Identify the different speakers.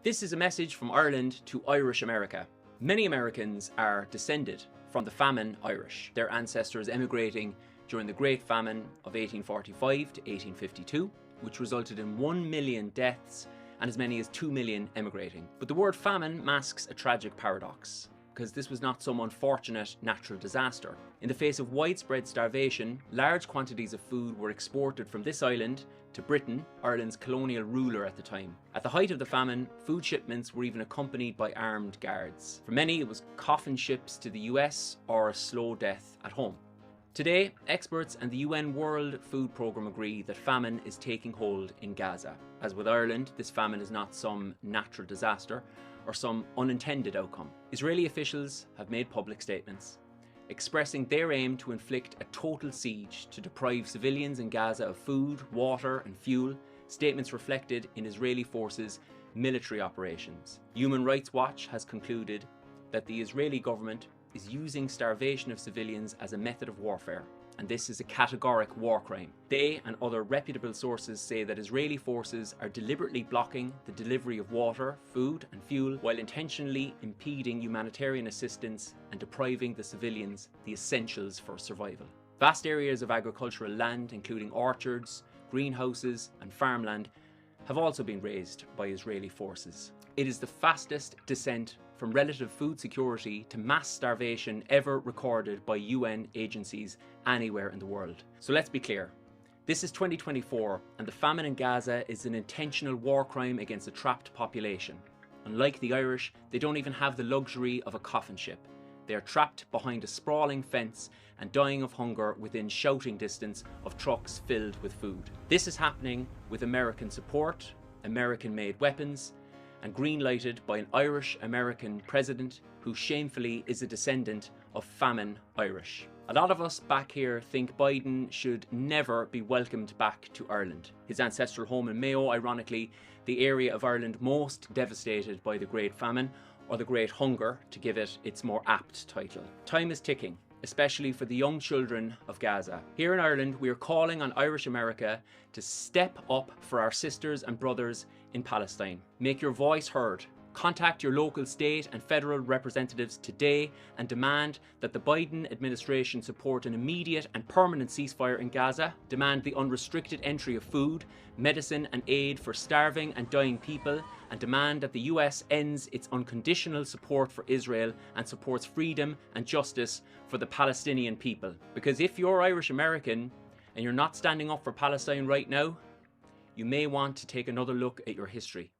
Speaker 1: This is a message from Ireland to Irish America. Many Americans are descended from the famine Irish, their ancestors emigrating during the Great Famine of 1845 to 1852, which resulted in 1 million deaths and as many as 2 million emigrating. But the word famine masks a tragic paradox, because this was not some unfortunate natural disaster. In the face of widespread starvation, large quantities of food were exported from this island to Britain, Ireland's colonial ruler at the time. At the height of the famine, food shipments were even accompanied by armed guards. For many, it was coffin ships to the US or a slow death at home. Today, experts and the UN World Food Programme agree that famine is taking hold in Gaza. As with Ireland, this famine is not some natural disaster or some unintended outcome. Israeli officials have made public statements expressing their aim to inflict a total siege to deprive civilians in Gaza of food, water and fuel, statements reflected in Israeli forces' military operations. Human Rights Watch has concluded that the Israeli government is using starvation of civilians as a method of warfare, and this is a categoric war crime. They and other reputable sources say that Israeli forces are deliberately blocking the delivery of water, food and fuel while intentionally impeding humanitarian assistance and depriving the civilians the essentials for survival. Vast areas of agricultural land, including orchards, greenhouses and farmland, have also been razed by Israeli forces. It is the fastest descent from relative food security to mass starvation ever recorded by UN agencies anywhere in the world. So let's be clear. This is 2024 and the famine in Gaza is an intentional war crime against a trapped population. Unlike the Irish, they don't even have the luxury of a coffin ship. They are trapped behind a sprawling fence and dying of hunger within shouting distance of trucks filled with food. This is happening with American support, American-made weapons, and green-lighted by an Irish-American president who shamefully is a descendant of famine Irish. A lot of us back here think Biden should never be welcomed back to Ireland. His ancestral home in Mayo, ironically, the area of Ireland most devastated by the Great Famine, or the Great Hunger, to give it its more apt title. Time is ticking, especially for the young children of Gaza. Here in Ireland, we are calling on Irish America to step up for our sisters and brothers in Palestine. Make your voice heard. Contact your local state and federal representatives today and demand that the Biden administration support an immediate and permanent ceasefire in Gaza, demand the unrestricted entry of food, medicine and aid for starving and dying people, and demand that the US ends its unconditional support for Israel and supports freedom and justice for the Palestinian people. Because if you're Irish American and you're not standing up for Palestine right now, you may want to take another look at your history.